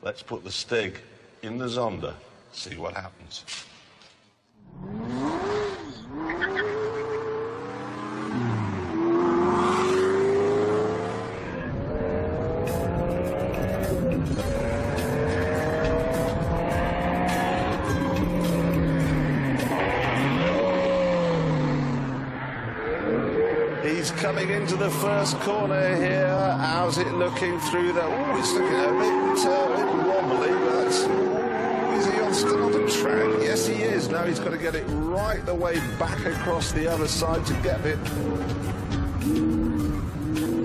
Let's put the Stig in the Zonda, see what happens. He's coming into the first corner here. How's it looking through there? Oh, it's looking a bit wobbly, but is he still on the track? Yes, he is. Now he's got to get it right the way back across the other side to get it.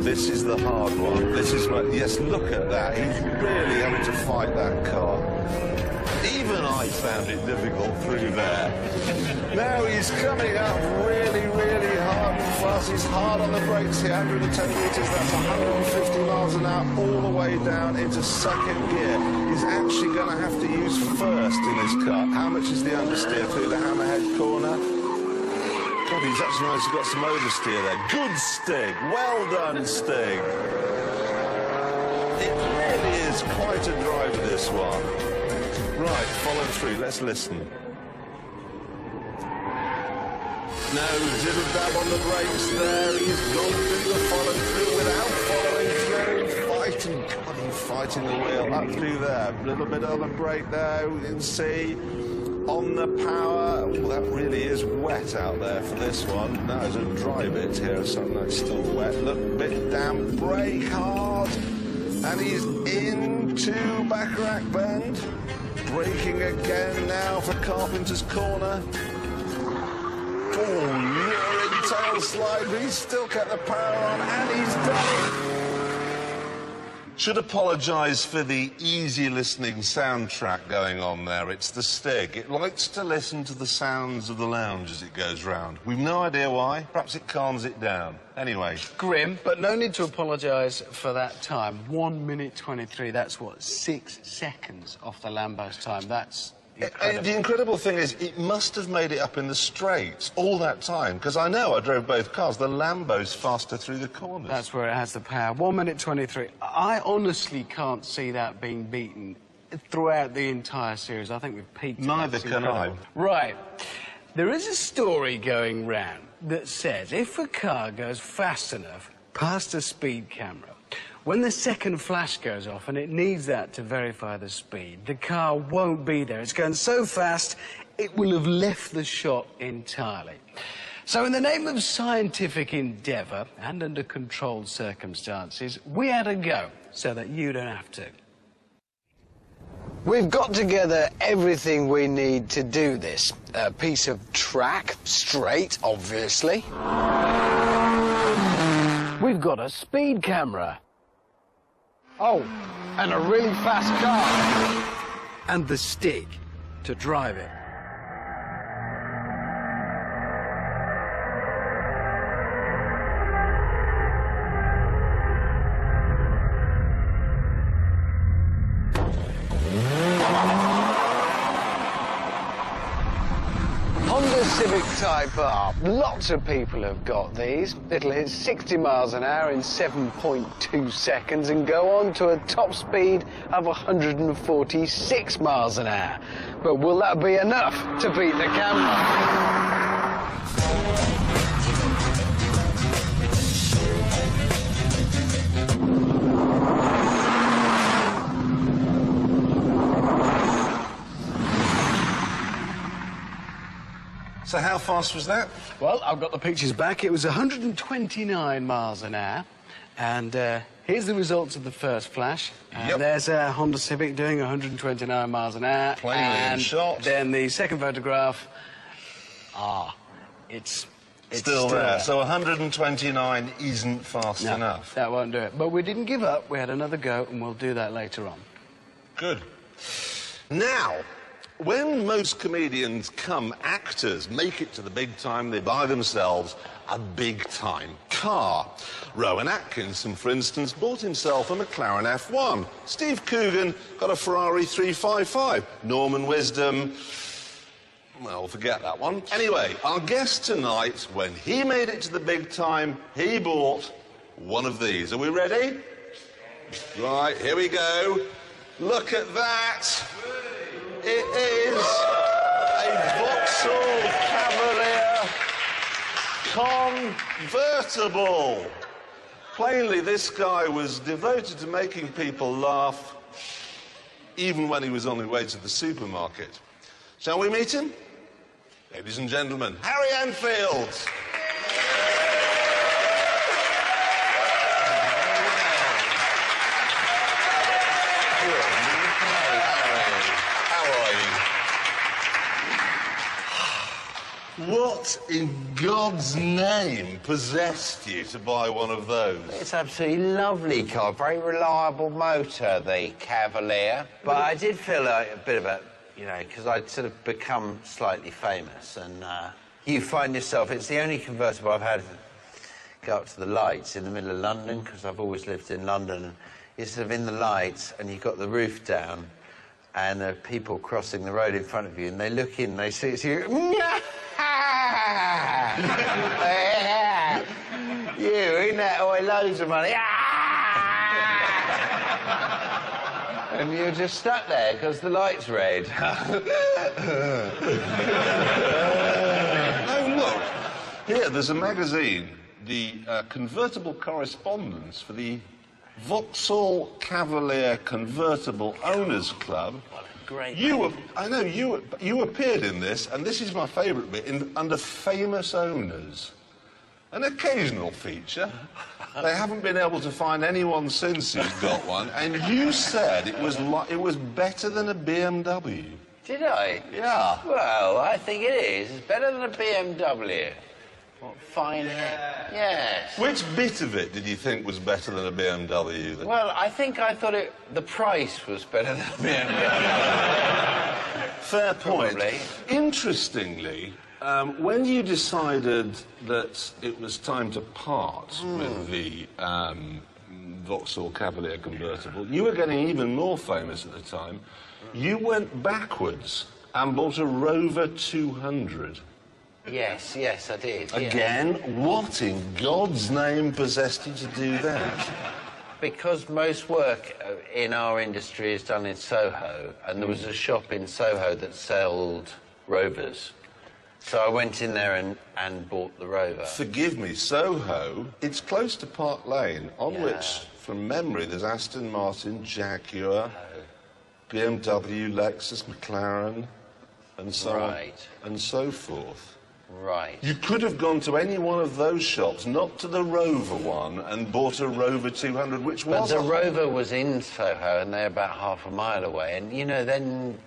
This is the hard one. This is what, yes, look at that. He's really having to fight that car. Even I found it difficult through there. Now he's coming up really, really hard and fast. He's hard on the brakes here, 110 metres, that's 150 miles an hour, all the way down into second gear. He's actually going to have to use first in his car. How much is the understeer through the hammerhead corner? God, he's actually managed to got some oversteer there. Good Stig. Well done, Stig. It really is quite a drive, this one. Right, follow through. Let's listen. No, didn't dab on the brakes there. He's gone through the follow-through without following through. Fighting, God, he's fighting the wheel up through there. A little bit on the brake there, we can see. On the power, oh, that really is wet out there for this one. Now there's a dry bit here, something that's still wet. Look, bit damp, brake hard. And he's into Bacharach Bend. Braking again now for Carpenter's Corner. Oh, lurid tail slide, but he's still kept the power on, and he's done it. Should apologise for the easy-listening soundtrack going on there. It's the Stig. It likes to listen to the sounds of the lounge as it goes round. We've no idea why. Perhaps it calms it down. Anyway. Grim, but no need to apologise for that time. 1 minute 23, that's what, 6 seconds off the Lambo's time. That's incredible. The incredible thing is, it must have made it up in the straights all that time, because I know I drove both cars. The Lambo's faster through the corners. That's where it has the power. 1 minute 23. I honestly can't see that being beaten throughout the entire series. I think we've peaked. Neither can I. Right. There is a story going round that says if a car goes fast enough past a speed camera, when the second flash goes off, and it needs that to verify the speed, the car won't be there. It's going so fast, it will have left the shot entirely. So in the name of scientific endeavour, and under controlled circumstances, we had a go so that you don't have to. We've got together everything we need to do this. A piece of track, straight, obviously. We've got a speed camera. Oh, and a really fast car. And the Stig to drive it. Civic Type R. Lots of people have got these. It'll hit 60 miles an hour in 7.2 seconds and go on to a top speed of 146 miles an hour. But will that be enough to beat the camera? So how fast was that? Well, I've got the pictures back. It was 129 miles an hour. And here's the results of the first flash. Yep. There's a Honda Civic doing 129 miles an hour. Plainly in shot. Then the second photograph, it's still there. So 129 isn't fast enough. That won't do it. But we didn't give up. We had another go, and we'll do that later on. Good. Now, when most comedians come actors, make it to the big time, they buy themselves a big-time car. Rowan Atkinson, for instance, bought himself a McLaren F1. Steve Coogan got a Ferrari 355. Norman Wisdom, well, forget that one. Anyway, our guest tonight, when he made it to the big time, he bought one of these. Are we ready? Right, here we go. Look at that. It is a Vauxhall Cavalier convertible. Plainly, this guy was devoted to making people laugh, even when he was on his way to the supermarket. Shall we meet him? Ladies and gentlemen, Harry Enfield. What in God's name possessed you to buy one of those? It's an absolutely lovely car, very reliable motor, the Cavalier. But I did feel like a bit of a, you know, because I'd sort of become slightly famous, and you find yourself, it's the only convertible I've had go up to the lights in the middle of London, because I've always lived in London, and you're sort of in the lights, and you've got the roof down, and there are people crossing the road in front of you, and they look in, they see it's you. You, ain't that? Oh, loads of money. And you're just stuck there because the light's red. No, look. Here, there's a magazine, the convertible correspondence for the Vauxhall Cavalier Convertible Owners Club. Great. I know you appeared in this, and this is my favourite bit, under famous owners. An occasional feature. They haven't been able to find anyone since who's got one, and you said it was better than a BMW. Did I? Yeah. Well, I think it is. It's better than a BMW. What fine hair. Yes. Which bit of it did you think was better than a BMW? Then? Well, I thought the price was better than a BMW. Fair point. Probably. Interestingly, when you decided that it was time to part with the Vauxhall Cavalier convertible, you were getting even more famous at the time. You went backwards and bought a Rover 200. Yes, I did. Again, what in God's name possessed you to do that? Because most work in our industry is done in Soho, and there was a shop in Soho that sold Rovers. So I went in there and bought the Rover. Forgive me, Soho, it's close to Park Lane, on which, from memory, there's Aston Martin, Jaguar, BMW, Lexus, McLaren, and so on, and so forth. Right. You could have gone to any one of those shops, not to the Rover one, and bought a Rover 200, which was... But the Rover was in Soho, and they're about half a mile away, and, you know, then...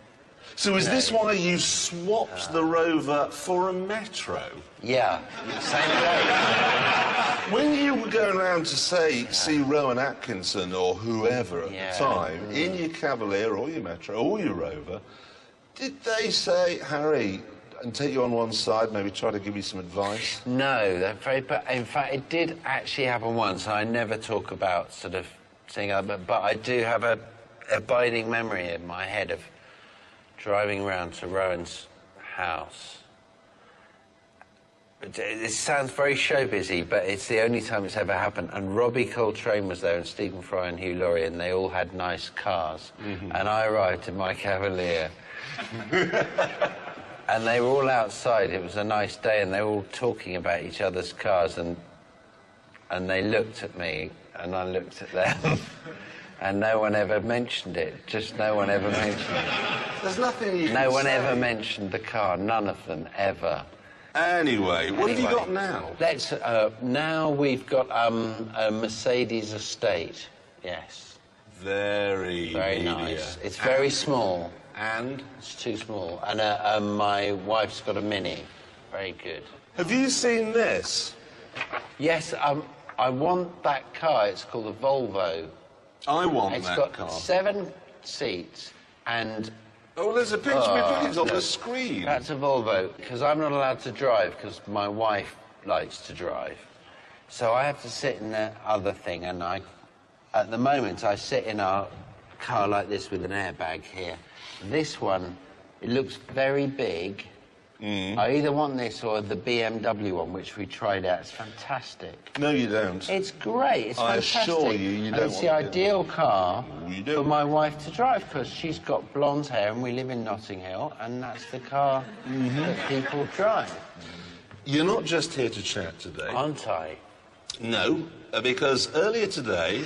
So is this why you swapped the Rover for a Metro? Yeah, same place. When you were going around to, say, see Rowan Atkinson or whoever at the time, in your Cavalier or your Metro or your Rover, did they say, Harry... and take you on one side, maybe try to give you some advice? No, they're very... But in fact, it did actually happen once. I never talk about sort of seeing other... But I do have a abiding memory in my head of driving round to Rowan's house. It sounds very showbizy, but it's the only time it's ever happened. And Robbie Coltrane was there, and Stephen Fry and Hugh Laurie, and they all had nice cars. And I arrived in my Cavalier. And they were all outside. It was a nice day, and they were all talking about each other's cars, and they looked at me, and I looked at them, and no one ever mentioned it. Just no one ever mentioned it. There's nothing you can No one say. ever mentioned the car. None of them ever. Anyway, what have you got now? Let's. Now we've got a Mercedes estate. Yes. Very Nice. It's very small. And? It's too small. And my wife's got a Mini. Very good. Have you seen this? Yes, I want that car. It's called a Volvo. I want It's that got car. 7 seats and... Oh, there's a picture of it on the screen. That's a Volvo, because I'm not allowed to drive, because my wife likes to drive. So I have to sit in the other thing, and at the moment, I sit in our car like this with an airbag here. This one, it looks very big, I either want this or the BMW one, which we tried out. It's fantastic. No, you don't. It's great. It's I fantastic. assure you, you And don't it's the want it. ideal car You do. for my wife to drive, because she's got blonde hair and we live in Notting Hill, and that's the car that people drive. You're not just here to chat today. Aren't I? No, because earlier today,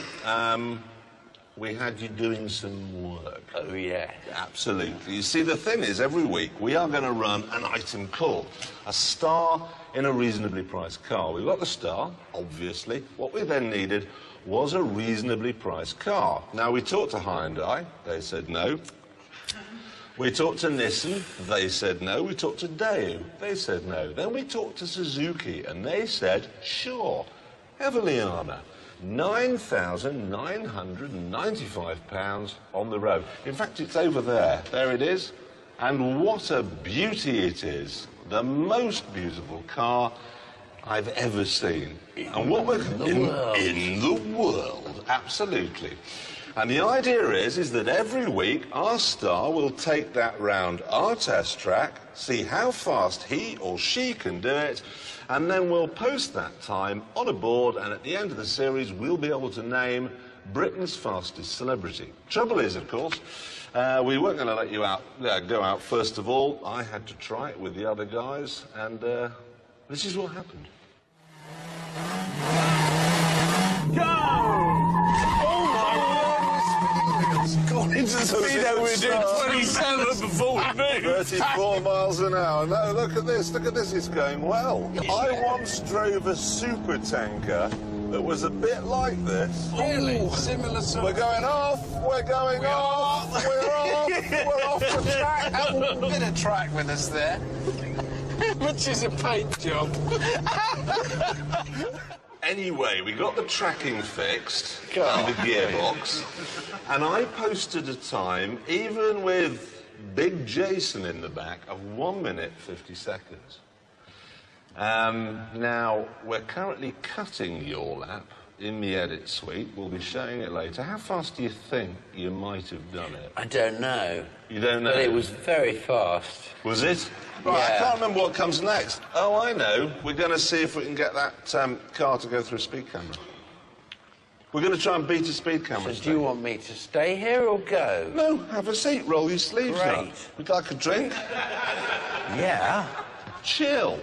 we had you doing some work. Oh, yeah. Absolutely. You see, the thing is, every week we are going to run an item called a star in a reasonably priced car. We've got the star, obviously. What we then needed was a reasonably priced car. Now, we talked to Hyundai. They said no. We talked to Nissan. They said no. We talked to Daewoo. They said no. Then we talked to Suzuki, and they said sure. Eveliana. £9,995 on the road. In fact, it's over there. There it is. And what a beauty it is. The most beautiful car I've ever seen. And what we're in the world. Absolutely. And the idea is that every week our star will take that round our test track, see how fast he or she can do it, and then we'll post that time on a board, and at the end of the series we'll be able to name Britain's fastest celebrity. Trouble is, of course, we weren't going to let you go out first of all. I had to try it with the other guys, and this is what happened. Into the speedo, we did 27 before we moved. 34 miles an hour. No, look at this, it's going well. I once drove a super tanker that was a bit like this. Really? Similar sort We're going off, we're off the track. Have a bit of track with us there. Which is a paint job. Anyway, we got the tracking fixed and the gearbox, and I posted a time, even with Big Jason in the back, of 1 minute 50 seconds. Now, we're currently cutting your lap in the edit suite. We'll be showing it later. How fast do you think you might have done it? I don't know. You don't know? But it was very fast. Was it? Right, I can't remember what comes next. Oh, I know. We're going to see if we can get that car to go through a speed camera. We're going to try and beat a speed camera. So do you want me to stay here or go? No, have a seat. Roll your sleeves up. Great. Would you like a drink? Yeah. Chill.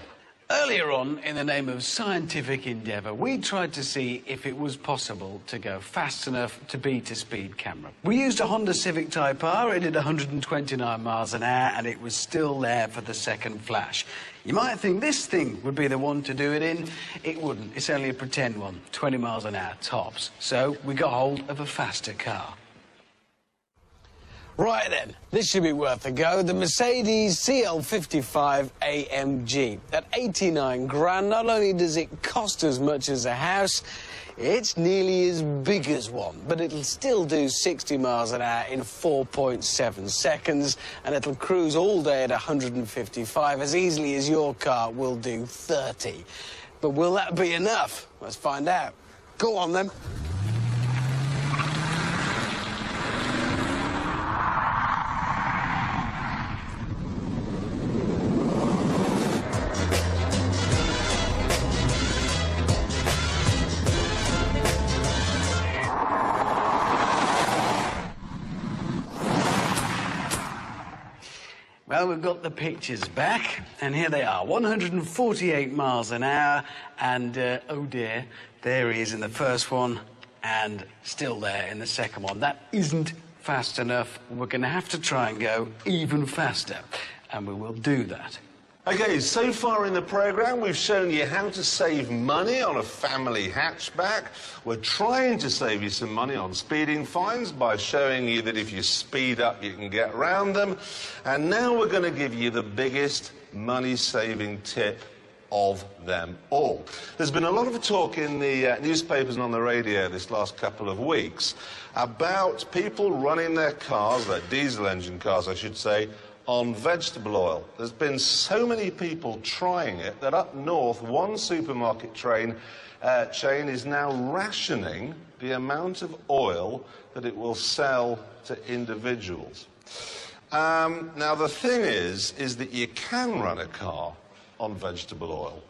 Earlier on, in the name of scientific endeavour, we tried to see if it was possible to go fast enough to beat a speed camera. We used a Honda Civic Type R. It did 129 miles an hour, and it was still there for the second flash. You might think this thing would be the one to do it in. It wouldn't. It's only a pretend one, 20 miles an hour tops. So we got hold of a faster car. Right then, this should be worth a go. The Mercedes CL55 AMG. At 89 grand, not only does it cost as much as a house, it's nearly as big as one, but it'll still do 60 miles an hour in 4.7 seconds, and it'll cruise all day at 155 as easily as your car will do 30. But will that be enough? Let's find out. Go on then. Well, we've got the pictures back, and here they are, 148 miles an hour, and, oh dear, there he is in the first one, and still there in the second one. That isn't fast enough. We're going to have to try and go even faster, and we will do that. Okay, so far in the programme, we've shown you how to save money on a family hatchback. We're trying to save you some money on speeding fines by showing you that if you speed up, you can get around them. And now we're going to give you the biggest money-saving tip of them all. There's been a lot of talk in the newspapers and on the radio this last couple of weeks about people running their cars, their diesel engine cars, I should say, on vegetable oil. There's been so many people trying it that up north, one supermarket chain is now rationing the amount of oil that it will sell to individuals. Now, the thing is that you can run a car on vegetable oil.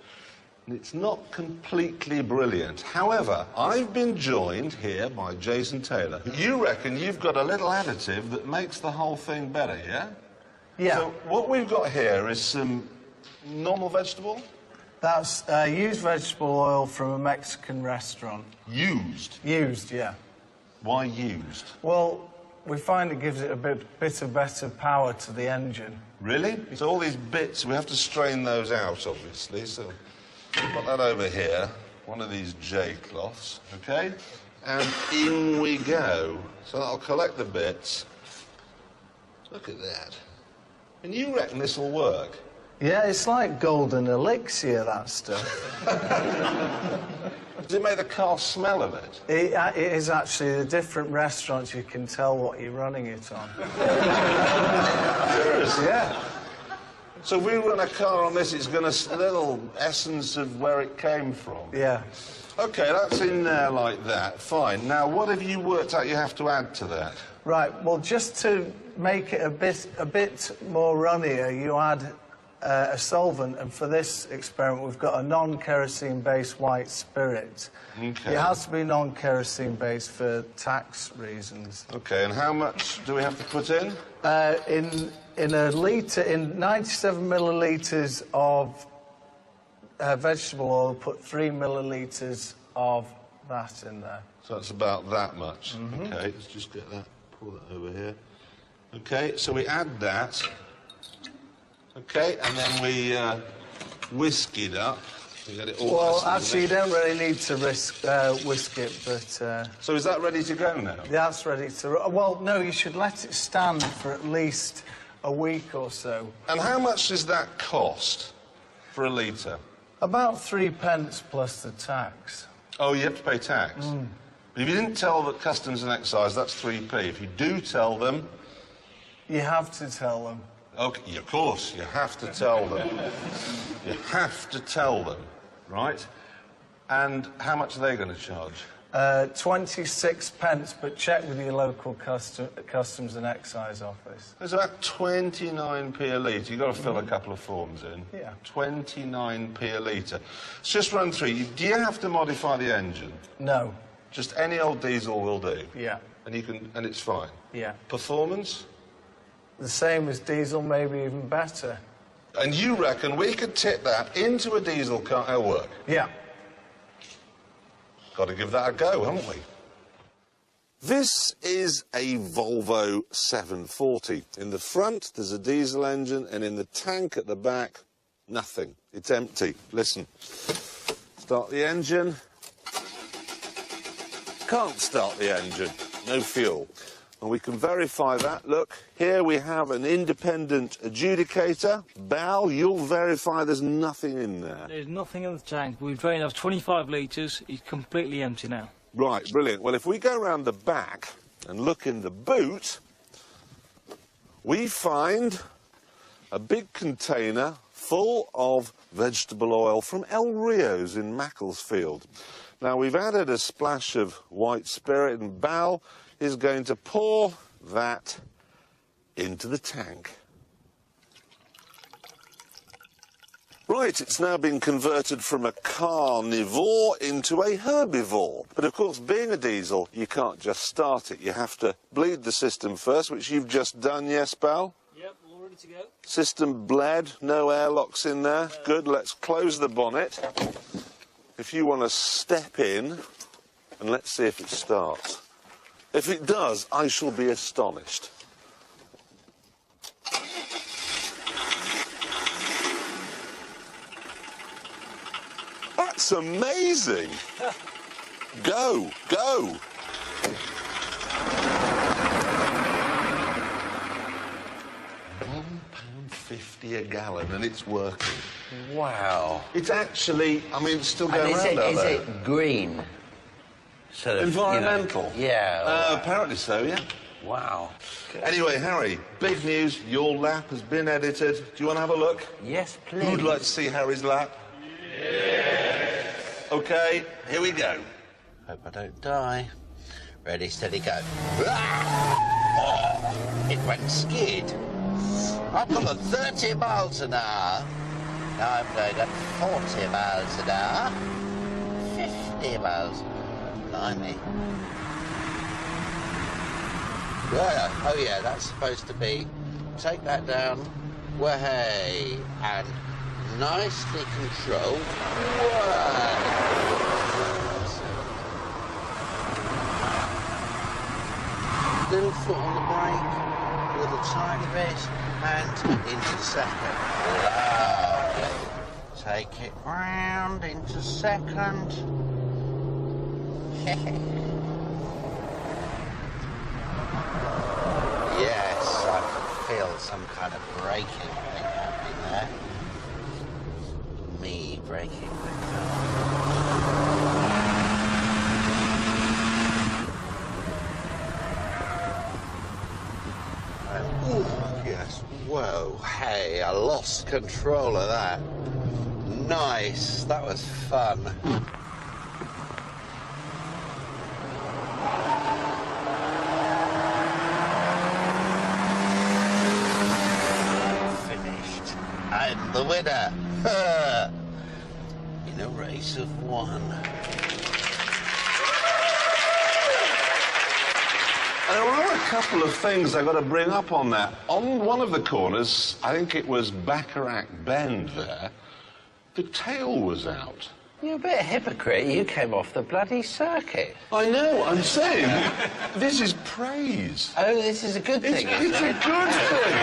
And it's not completely brilliant. However, I've been joined here by Jason Taylor. You reckon you've got a little additive that makes the whole thing better, yeah? Yeah. So what we've got here is some normal vegetable? That's used vegetable oil from a Mexican restaurant. Used? Used, yeah. Why used? Well, we find it gives it a bit of better power to the engine. Really? So all these bits, we have to strain those out, obviously, so put that over here, one of these J cloths, okay? And in we go. So that'll collect the bits. Look at that. And you reckon this will work? Yeah, it's like golden elixir, that stuff. Does it make the car smell of it? It is actually, the different restaurants, you can tell what you're running it on. Seriously? Yeah. So if we run a car on this, it's going to... a little essence of where it came from. Yeah. OK, that's in there like that. Fine. Now, what have you worked out you have to add to that? Right, well, just to make it a bit more runnier, you add a solvent, and for this experiment, we've got a non-kerosene-based white spirit. Okay. It has to be non-kerosene-based for tax reasons. OK, and how much do we have to put in? In a litre, in 97 millilitres of vegetable oil, put 3 millilitres of that in there. So that's about that much. OK, let's just get that, pull that over here. OK, so we add that. OK, and then we whisk it up. We get it all Well, actually, you don't really need to whisk it, but... So is that ready to go now? That's ready to... Well, no, you should let it stand for at least a week or so. And how much does that cost for a litre? About 3p plus the tax. Oh, you have to pay tax? But if you didn't tell the Customs and Excise, that's 3p. If you do tell them... You have to tell them. OK, of course, you have to tell them. You have to tell them, right? And how much are they going to charge? 26p, but check with your local Customs and Excise office. It's about 29p a litre. You've got to fill a couple of forms in. Yeah. 29p a litre. Let's just run through. Do you have to modify the engine? No. Just any old diesel will do? Yeah. And you can, and it's fine? Yeah. Performance? The same as diesel, maybe even better. And you reckon we could tip that into a diesel car? It'll work? Yeah. Got to give that a go, haven't we? This is a Volvo 740. In the front, there's a diesel engine, and in the tank at the back, nothing. It's empty. Listen. Start the engine. Can't start the engine. No fuel. And we can verify that. Look, here we have an independent adjudicator. Bal, you'll verify there's nothing in there. There's nothing in the tank. We've drained off 25 litres. It's completely empty now. Right, brilliant. Well, if we go round the back and look in the boot, we find a big container full of vegetable oil from El Rio's in Macclesfield. Now, we've added a splash of white spirit, and Bal is going to pour that into the tank. Right, it's now been converted from a carnivore into a herbivore. But of course, being a diesel, you can't just start it. You have to bleed the system first, which you've just done, yes, Bal? Yep, all ready to go. System bled, no airlocks in there. Good, let's close the bonnet. If you want to step in, and let's see if it starts. If it does, I shall be astonished. That's amazing. Go, go. £1.50 a gallon, and it's working. Wow. It's actually, I mean, it's still And going around out is there. it green? Sort of, Environmental? You know, yeah. Apparently so, yeah. Wow. Anyway, Harry, big news. Your lap has been edited. Do you want to have a look? Yes, please. Who'd like to see Harry's lap? Yes. OK, here we go. Hope I don't die. Ready, steady, go. Ah! Oh, it went skid. I've got at 30 miles an hour. Now I'm going at 40 miles an hour. 50 miles. Blimey. Oh yeah, that's supposed to be. Take that down. Way. And nicely controlled. Little foot on the brake, a little tiny bit, and into second. Lovely. Take it round into second. Yes, I feel some kind of braking thing happening there. Me braking the car. Ooh, yes, whoa, hey, I lost control of that. Nice, that was fun. Finished. I'm the winner. In a race of one. There are a couple of things I've got to bring up on that. On one of the corners, I think it was Bacharach Bend there, the tail was out. You're a bit of a hypocrite. You came off the bloody circuit. I know, I'm saying, this is praise. Oh, this is a good thing, It's a good thing.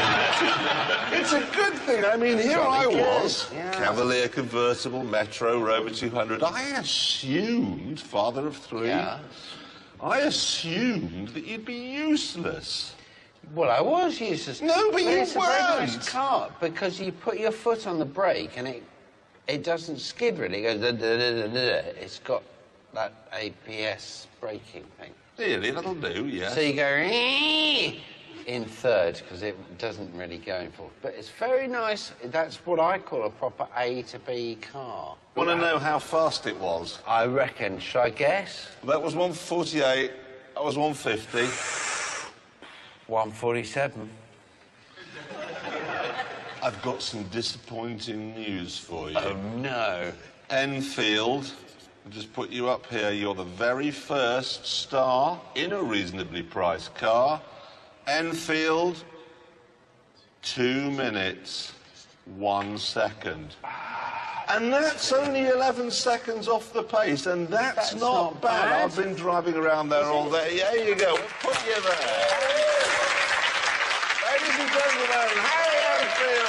It's a good thing. I mean, here I was, Cavalier convertible, Metro, Rover 200. I assumed, father of three, I assumed that you'd be useless. Well, I was useless. No, but you it's a very weren't. nice car because you put your foot on the brake and it doesn't skid really. It goes da, da, da, da, da. It's got that ABS braking thing. Really, that'll do, yes. So you go in third because it doesn't really go in fourth. But it's very nice. That's what I call a proper A to B car. Want to know how fast it was? I reckon. Should I guess? That was 148. That was 150. 147. I've got some disappointing news for you. Oh, no. Enfield, I'll just put you up here. You're the very first star in a reasonably priced car. Enfield, 2 minutes, 1 second. And that's only 11 seconds off the pace, and that's not bad. I've been driving around there all day. Yeah, you go. We'll put you there. Ladies and gentlemen, Harry Enfield.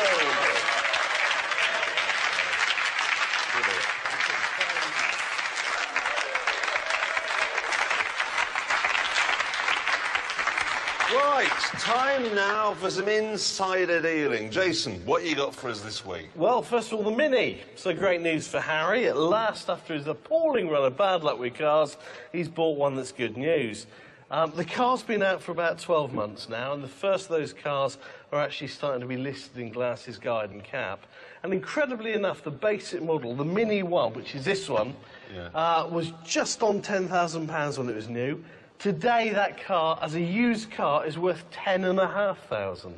Right, time now for some insider dealing. Jason, what you got for us this week? Well, first of all, the Mini. So great news for Harry. At last, after his appalling run of bad luck with cars, he's bought one that's good news. The car's been out for about 12 months now, and the first of those cars are actually starting to be listed in Glass's Guide and Cap. And incredibly enough, the basic model, the Mini 1, which is this one, was just on £10,000 when it was new. Today, that car, as a used car, is worth £10,500.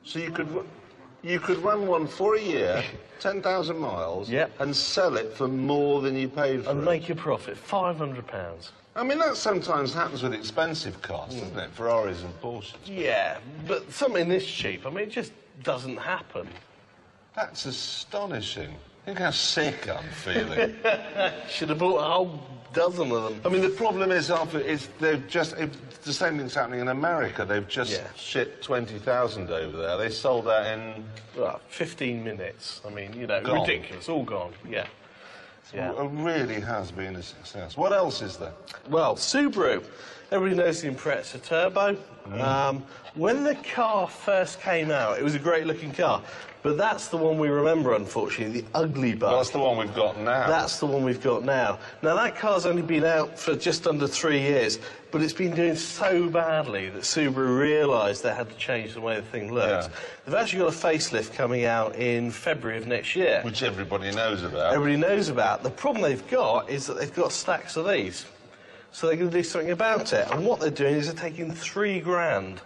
So you could run one for a year, 10,000 miles, and sell it for more than you paid for it. And make a profit, £500. I mean, that sometimes happens with expensive cars, doesn't it? Ferraris and Porsches. Yeah, but something this cheap, I mean, it just doesn't happen. That's astonishing. Think how sick I'm feeling. Should have bought a whole dozen of them. I mean, the problem is they've just... the same thing's happening in America. They've just shipped 20,000 over there. They sold that in... Well, 15 minutes. I mean, you know, gone. ridiculous. All gone, yeah. It really has been a success. What else is there? Well, Subaru. Everybody knows the Impreza Turbo. When the car first came out, it was a great-looking car. But that's the one we remember, unfortunately, the ugly bug. Well, that's the one we've got now. That's the one we've got now. Now, that car's only been out for just under 3 years, but it's been doing so badly that Subaru realised they had to change the way the thing looked. Yeah. They've actually got a facelift coming out in February of next year. Which everybody knows about. Everybody knows about. The problem they've got is that they've got stacks of these. So they're going to do something about it. And what they're doing is they're taking £3 grand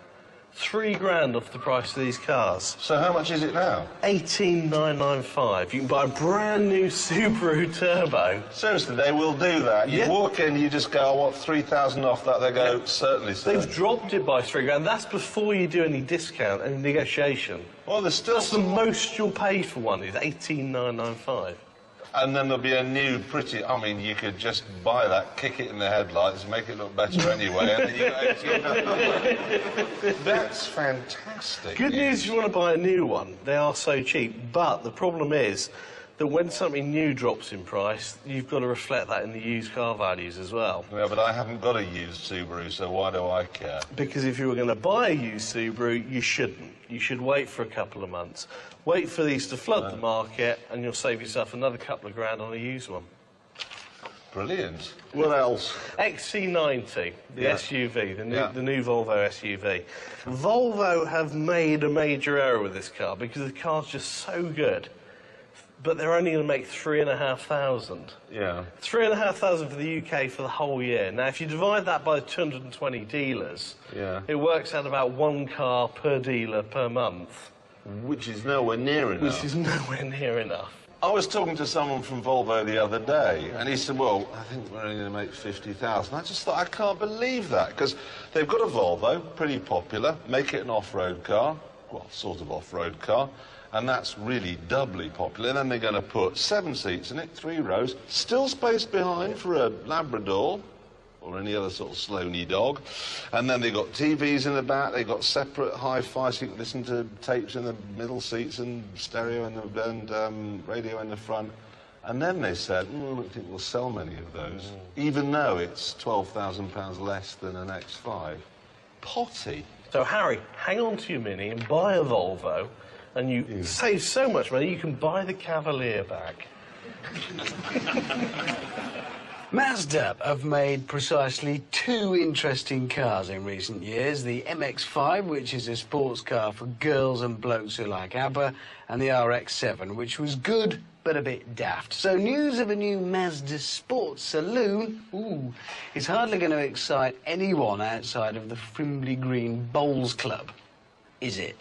£3,000 off the price of these cars. So how much is it now? 18,995. You can buy a brand new Subaru Turbo. Seriously, they will do that. You Yeah. walk in, you just go, I want 3,000 off that. They go, certainly, sir. They've dropped it by £3,000. That's before you do any discount, any negotiation. Well, there's still That's the some... most you'll pay for one, is 18,995. And then there'll be a new pretty... I mean, you could just buy that, kick it in the headlights, make it look better anyway, and then you go... That's fantastic. Good news if you want to buy a new one. They are so cheap. But the problem is that when something new drops in price, you've got to reflect that in the used car values as well. Yeah, but I haven't got a used Subaru, so why do I care? Because if you were going to buy a used Subaru, you shouldn't. You should wait for a couple of months. Wait for these to flood the market, and you'll save yourself another couple of grand on a used one. Brilliant. What else? XC90, the Yeah. SUV, the Yeah. new Volvo SUV. Volvo have made a major error with this car because the car's just so good, but they're only going to make 3,500. Yeah. 3,500 for the UK for the whole year. Now, if you divide that by 220 dealers, Yeah. it works out about one car per dealer per month, Which is nowhere near enough. which is nowhere near enough. I was talking to someone from Volvo the other day, and he said, well, I think we're only going to make 50,000. I just thought, I can't believe that, because they've got a Volvo, pretty popular, make it an off-road car, well, sort of off-road car, and that's really doubly popular. Then they're going to put 7 seats in it, 3 rows, still space behind for a Labrador, or any other sort of Sloaney dog. And then they've got TVs in the back, they've got separate hi-fi so you can listen to tapes in the middle seats and stereo and radio in the front. And then they said, I don't think we'll sell many of those, even though it's £12,000 less than an X5. Potty. So, Harry, hang on to your Mini and buy a Volvo, and you save so much money, you can buy the Cavalier back. Mazda have made precisely 2 interesting cars in recent years. The MX-5, which is a sports car for girls and blokes who like ABBA, and the RX-7, which was good but a bit daft. So news of a new Mazda sports saloon, is hardly going to excite anyone outside of the Frimley Green Bowls Club, is it?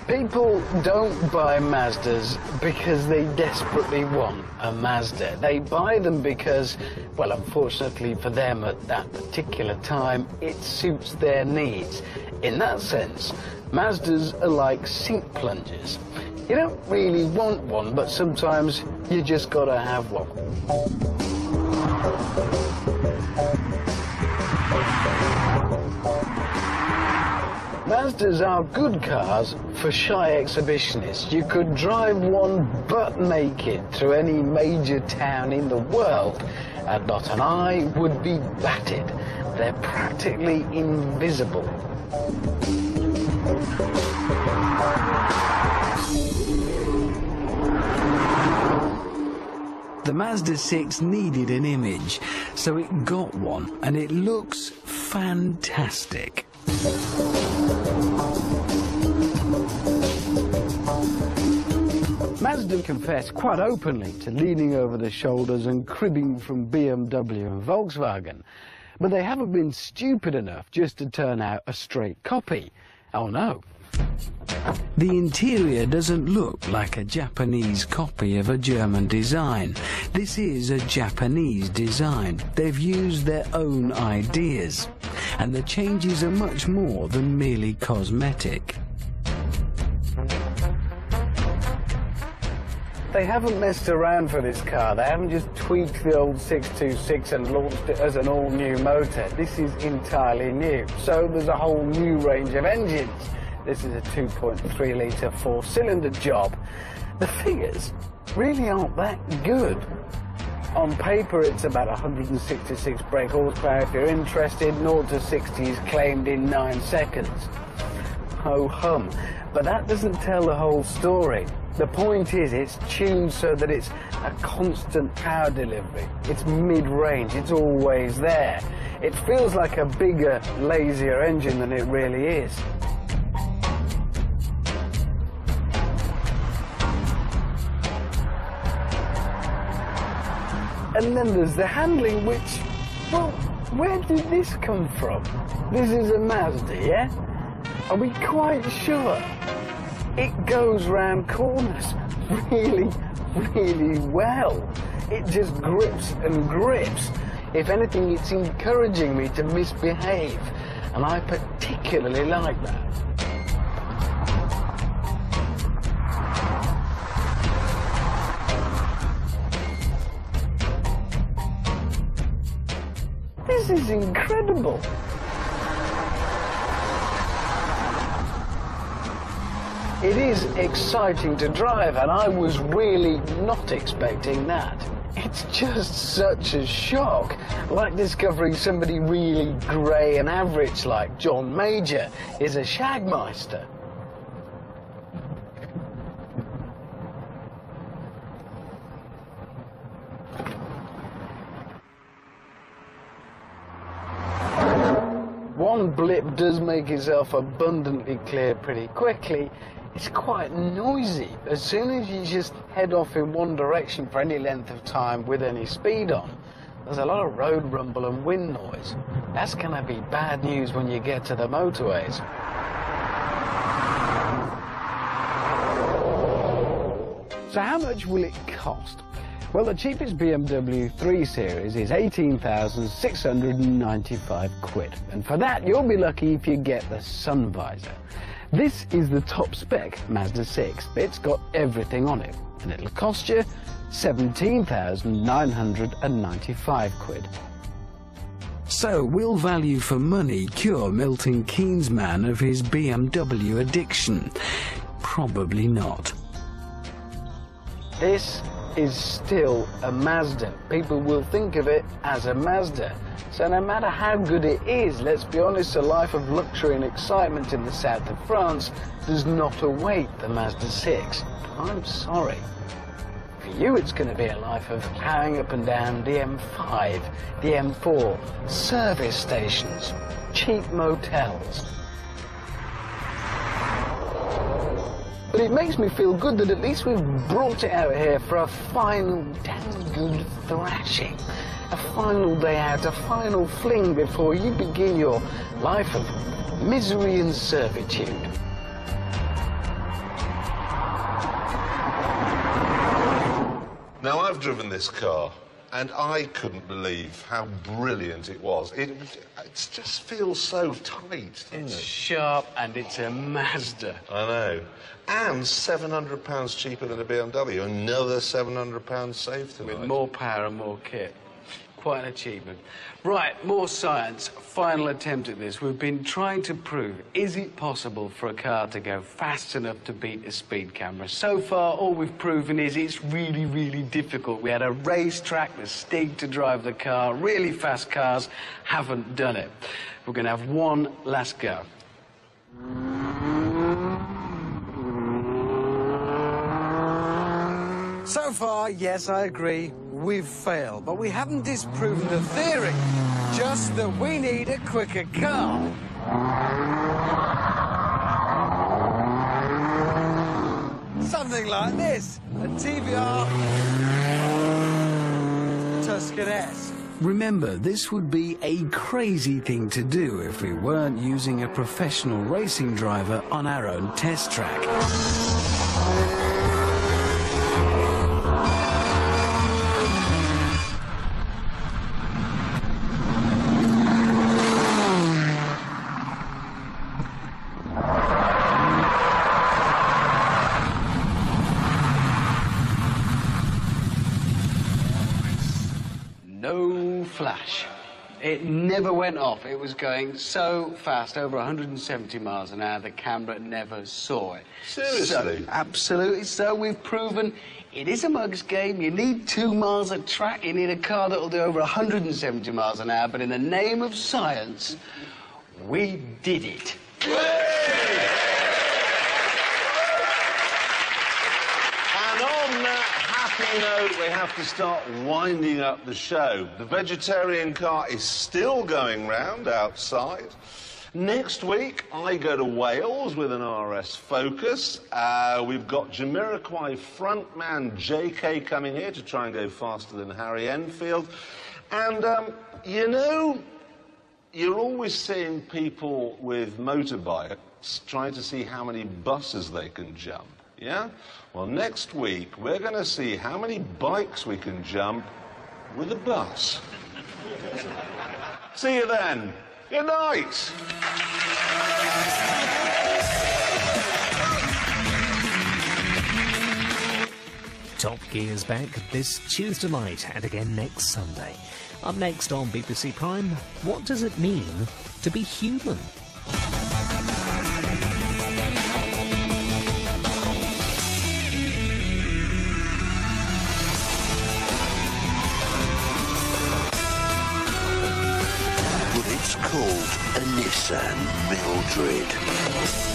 People don't buy Mazdas because they desperately want a Mazda. They buy them because, well, unfortunately for them at that particular time, it suits their needs. In that sense, Mazdas are like sink plungers. You don't really want one, but sometimes you just gotta have one. Mazdas are good cars for shy exhibitionists. You could drive one butt naked through any major town in the world, and not an eye would be batted. They're practically invisible. The Mazda6 needed an image, so it got one, and it looks fantastic. Mazda confess quite openly to leaning over the shoulders and cribbing from BMW and Volkswagen, but they haven't been stupid enough just to turn out a straight copy. Oh no. The interior doesn't look like a Japanese copy of a German design. This is a Japanese design. They've used their own ideas, and the changes are much more than merely cosmetic. They haven't messed around for this car. They haven't just tweaked the old 626 and launched it as an all-new motor. This is entirely new. So there's a whole new range of engines. This is a 2.3-litre 4-cylinder job. The figures really aren't that good. On paper, it's about 166 brake horsepower. If you're interested, 0 to 60 is claimed in 9 seconds. Ho hum. But that doesn't tell the whole story. The point is, it's tuned so that it's a constant power delivery. It's mid-range, it's always there. It feels like a bigger, lazier engine than it really is. And then there's the handling, which, well, where did this come from? This is a Mazda, yeah? Are we quite sure? It goes round corners really, really well. It just grips and grips. If anything, it's encouraging me to misbehave, and I particularly like that. This is incredible. It is exciting to drive, and I was really not expecting that. It's just such a shock, like discovering somebody really grey and average like John Major is a shagmeister. One blip does make itself abundantly clear pretty quickly. It's quite noisy. As soon as you just head off in one direction for any length of time with any speed on, there's a lot of road rumble and wind noise. That's going to be bad news when you get to the motorways. So how much will it cost? Well, the cheapest BMW 3 Series is 18,695 quid. And for that, you'll be lucky if you get the sun visor. This is the top spec MAZDA6. It's got everything on it, and it'll cost you 17,995 quid. So, will value for money cure Milton Keynes' man of his BMW addiction? Probably not. This is still a Mazda. People will think of it as a Mazda. So no matter how good it is, let's be honest, a life of luxury and excitement in the south of France does not await the MAZDA6. I'm sorry. For you, it's going to be a life of powering up and down the M5, the M4, service stations, cheap motels. But it makes me feel good that at least we've brought it out here for a final damn good thrashing. A final day out, a final fling before you begin your life of misery and servitude. Now, I've driven this car, and I couldn't believe how brilliant it was. It just feels so tight, doesn't It's it? sharp, and it's a Mazda. I know. And £700 cheaper than a BMW. Another £700 saved tonight. With more power and more kit. Quite an achievement. Right, more science. Final attempt at this. We've been trying to prove, is it possible for a car to go fast enough to beat a speed camera? So far, all we've proven is it's really, really difficult. We had a racetrack, the Stig to drive the car. Really fast cars haven't done it. We're going to have one last go. So far, yes, I agree, we've failed, but we haven't disproven the theory, just that we need a quicker car. Something like this, a TVR Tuscan S. Remember, this would be a crazy thing to do if we weren't using a professional racing driver on our own test track. No flash. It never went off. It was going so fast, over 170 miles an hour, the camera never saw it. Seriously? So, absolutely so. We've proven it is a mug's game. You need 2 miles of track. You need a car that'll do over 170 miles an hour. But in the name of science, we did it. you know we have to start winding up the show. The vegetarian car is still going round outside. Next week, I go to Wales with an RS Focus. We've got Jamiroquai frontman JK coming here to try and go faster than Harry Enfield. And, you know, you're always seeing people with motorbikes trying to see how many buses they can jump, yeah? Well, next week, we're going to see how many bikes we can jump with a bus. See you then. Good night. Top Gear's back this Tuesday night and again next Sunday. Up next on BBC Prime, what does it mean to be human? Well, it's called a Nissan Mildred.